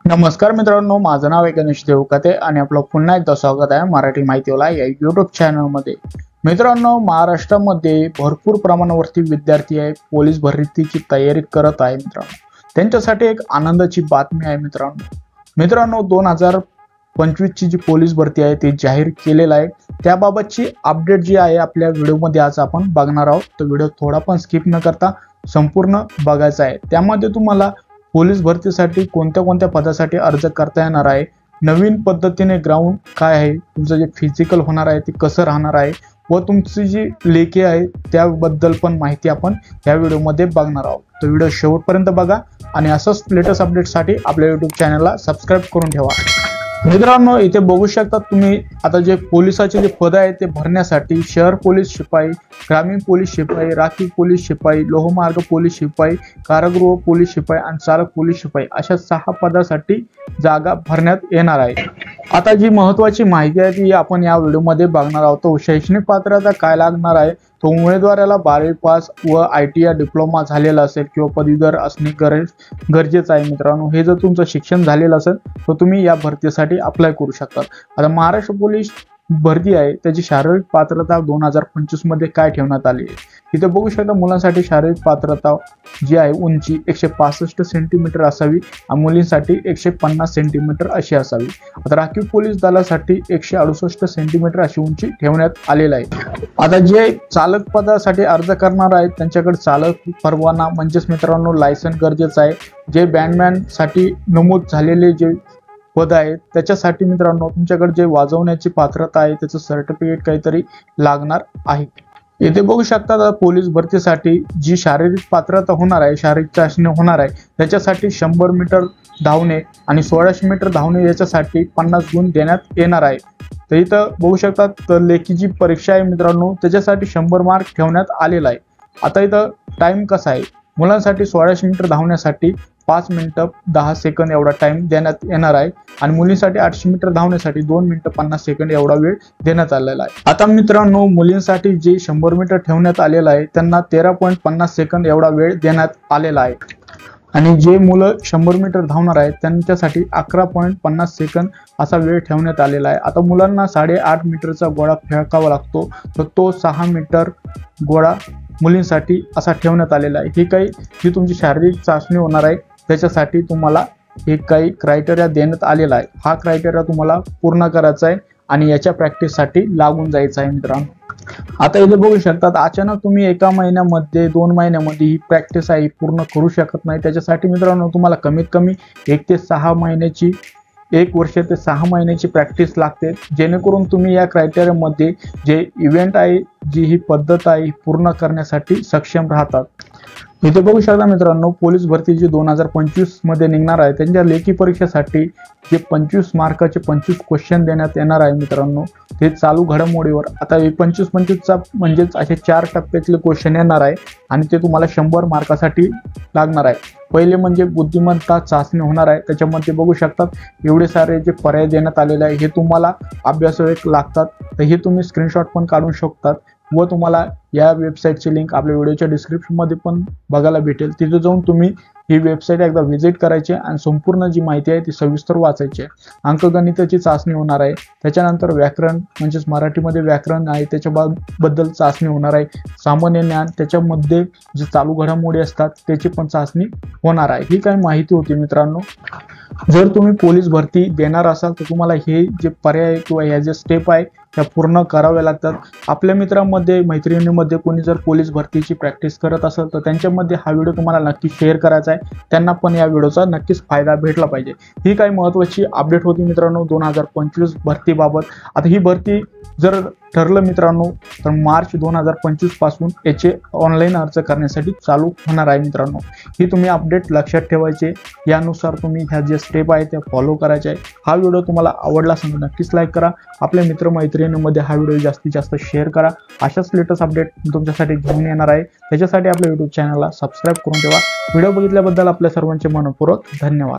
नमस्कार मित्रांनो, माझं नाव आहे गणेश देवकते आणि आपलं पुन्हा एकदा स्वागत आहे मराठी माहितीवाला या युट्यूब चॅनलमध्ये। मित्रांनो, महाराष्ट्रामध्ये भरपूर प्रमाणावरती विद्यार्थी आहे पोलीस भरतीची तयारी करत आहे। मित्रांनो, त्यांच्यासाठी एक आनंदाची बातमी आहे। मित्रांनो 2025 ची जी पोलीस भरती आहे ती जाहीर केलेला आहे। त्याबाबतची अपडेट जी आहे आपल्या व्हिडिओमध्ये आज आपण बघणार आहोत। तो व्हिडिओ थोडा पण स्किप न करता संपूर्ण बघायचा आहे। त्यामध्ये तुम्हाला पोलीस भरतीसाठी कोणत्या पदासाठी अर्ज करता येणार आहे, नवीन पद्धतीने ग्राउंड काय आहे, तुमचं जे फिजिकल होणार आहे ते कसं राहणार आहे व तुमची जी लेखी आहे त्याबद्दल पण माहिती आपण या व्हिडिओमध्ये बघणार आहोत। तो व्हिडिओ शेवटपर्यंत बघा आणि असंच लेटेस्ट अपडेटसाठी आपल्या YouTube चॅनलला सबस्क्राइब करून ठेवा। मित्रांनो, इथे बघू शकता तुम्ही आता जे पोलिसाचे जे पद आहे ते भरण्यासाठी शहर पोलीस शिपाई, ग्रामीण पोलीस शिपाई, राखीव पोलीस शिपाई, लोहमार्ग पोलीस शिपाई, कारागृह पोलीस शिपाई आणि चालक पोलीस शिपाई अशा 6 पदासाठी जागा भरण्यात येणार आहे। आता जी महत्त्वाची माहिती आहे ती आपण या व्हिडिओमध्ये बघणार आहोत। तो शैक्षणिक पात्रता काय लागणार आहे, तो उमेदवाराला 12वी पास व ITI डिप्लोमा झालेला असेल किंवा पदवीधर असणे गरजेचं आहे। मित्रांनो, हे जर तुमचं शिक्षण झालेलं असेल तर तुम्ही या भरतीसाठी अप्लाय करू शकता। आता महाराष्ट्र पोलीस भरती आहे त्याची शारीरिक पात्रता 2025 मध्ये काय ठेवण्यात आली आहे, इथे बघू शकता मुलांसाठी शारीरिक पात्रता जी आहे उंची 165 सेंटीमीटर असावी आणि मुलींसाठी 150 सेंटीमीटर अशी असावी। आता राखीव पोलीस दलासाठी 168 सेंटीमीटर अशी उंची ठेवण्यात आलेली आहे। आता जे चालक पदासाठी अर्ज करणार आहेत त्यांच्याकडे चालक परवाना म्हणजेच मित्रांनो लायसन गरजेचं आहे। जे बँडमॅन साठी नमूद झालेले जे पद आहे त्याच्यासाठी मित्रांनो तुमच्याकडे जे वाजवण्याची पात्रता आहे त्याचं सर्टिफिकेट काहीतरी लागणार आहे। इथे बघू शकता पोलीस भरतीसाठी जी शारीरिक पात्रता होणार आहे, शारीरिक चाचणी होणार आहे त्याच्यासाठी 100 मीटर धावणे आणि 1600 मीटर धावणे याच्यासाठी 50 गुण देण्यात येणार आहे। तर इथं बघू शकता तर लेखी जी परीक्षा आहे मित्रांनो त्याच्यासाठी 100 मार्क ठेवण्यात आलेला आहे। आता इथं टाइम कसा आहे, मुलांसाठी 1600 मीटर धावण्यासाठी 5 मिनिटं 10 सेकंद एवढा टाइम देण्यात येणार आहे आणि मुलींसाठी 800 मीटर धावण्यासाठी 2 मिनिटं 50 सेकंद एवढा वेळ देण्यात आलेला आहे। आता मित्रांनो, मुलींसाठी जे 100 मीटर ठेवण्यात आलेला आहे त्यांना 13.50 सेकंद एवढा वेळ देण्यात आलेला आहे आणि जे मुलं 100 मीटर धावणार आहेत त्यांच्यासाठी 11.50 सेकंद असा वेळ ठेवण्यात आलेला आहे। आता मुलांना 8.5 मीटरचा गोळा फेकावा लागतो तर तो 6 मीटर गोळा मुलींसाठी असा ठेवण्यात आलेला आहे। ही काही जी तुमची शारीरिक चाचणी होणार आहे त्याच्यासाठी तुम्हाला एक काही क्रायटेरिया देण्यात आलेला आहे। हा क्रायटेरिया तुम्हाला पूर्ण करायचा आहे आणि याच्या प्रॅक्टिससाठी लागून जायचं आहे। मित्रांनो, आता इथे बघू शकतात अचानक तुम्ही एका महिन्यामध्ये 2 महिन्यामध्ये ही प्रॅक्टिस आहे पूर्ण करू शकत नाही। त्याच्यासाठी मित्रांनो तुम्हाला कमीत कमी 1 ते 6 महिन्याची 1 वर्ष ते 6 महिन्याची प्रॅक्टिस लागते, जेणेकरून तुम्ही या क्रायटेरियामध्ये जे इव्हेंट आहे जी ही पद्धत आहे पूर्ण करण्यासाठी सक्षम राहतात। इथे बघू शकता मित्रांनो, पोलीस भरती जी 2025 मध्ये निघणार आहे त्यांच्या लेखी परीक्षेसाठी जे 25 मार्काचे 25 क्वेश्चन देण्यात येणार आहे। मित्रांनो, ते चालू घडामोडीवर आता 25-25चा म्हणजेच असे 4 टप्प्यातले क्वेश्चन येणार आहे आणि ते तुम्हाला 100 मार्कासाठी लागणार आहे। पहिले म्हणजे बुद्धिमत्ता चाचणी होणार आहे, त्याच्यामध्ये बघू शकतात एवढे सारे जे पर्याय देण्यात आलेले आहे हे तुम्हाला अभ्यासावेक लागतात, तर हे तुम्ही स्क्रीनशॉट पण काढू शकतात व तुम्हाला या वेबसाईटची लिंक आपल्या व्हिडिओच्या डिस्क्रिप्शनमध्ये पण बघायला भेटेल। तिथे जाऊन तुम्ही ही वेबसाईट एकदा व्हिजिट करायची आणि संपूर्ण जी माहिती आहे ती सविस्तर वाचायची आहे। अंकगणिताची चाचणी होणार आहे, त्याच्यानंतर व्याकरण म्हणजेच मराठीमध्ये व्याकरण आहे त्याच्याबद्दल चाचणी होणार आहे, सामान्य ज्ञान त्याच्यामध्ये जे चालू घडामोडी असतात त्याची पण चाचणी होणार आहे। ही काही माहिती होती मित्रांनो। जर तुम्ही पोलीस भरती देणार असाल तर तुम्हाला हे जे पर्याय किंवा ह्या जे स्टेप आहे त्या पूर्ण कराव्या लागतात। आपल्या मित्रांमध्ये मैत्रिणींमध्ये कोणी जर पोलीस भरतीची प्रॅक्टिस करत असेल तर त्यांच्यामध्ये हा व्हिडिओ तुम्हाला नक्की शेअर करायचा आहे, त्यांना पण या व्हिडिओचा नक्कीच फायदा भेटला पाहिजे। ही काही महत्त्वाची अपडेट होती मित्रांनो 2025 भरतीबाबत। आता ही भरती जर ठरलं मित्रांनो तर मार्च 2025 पासून याचे ऑनलाईन अर्ज करण्यासाठी चालू होणार आहे। मित्रांनो, ही तुम्ही अपडेट लक्षात ठेवायचे, यानुसार तुम्ही ह्या जे स्टेप आहे त्या फॉलो करायचे आहे। हा व्हिडिओ तुम्हाला आवडला असेल तर नक्कीच लाईक करा, आपल्या मित्रमैत्रिणींमध्ये हा व्हिडिओ जास्तीत जास्त शेअर करा। अशाच लेटेस्ट अपडेट तुमच्यासाठी घेऊन येणार आहे, त्याच्यासाठी आपल्या YouTube चॅनलला सबस्क्राइब करून ठेवा। व्हिडिओ बघितल्याबद्दल आपल्या सर्वांचे मनपूर्वक धन्यवाद।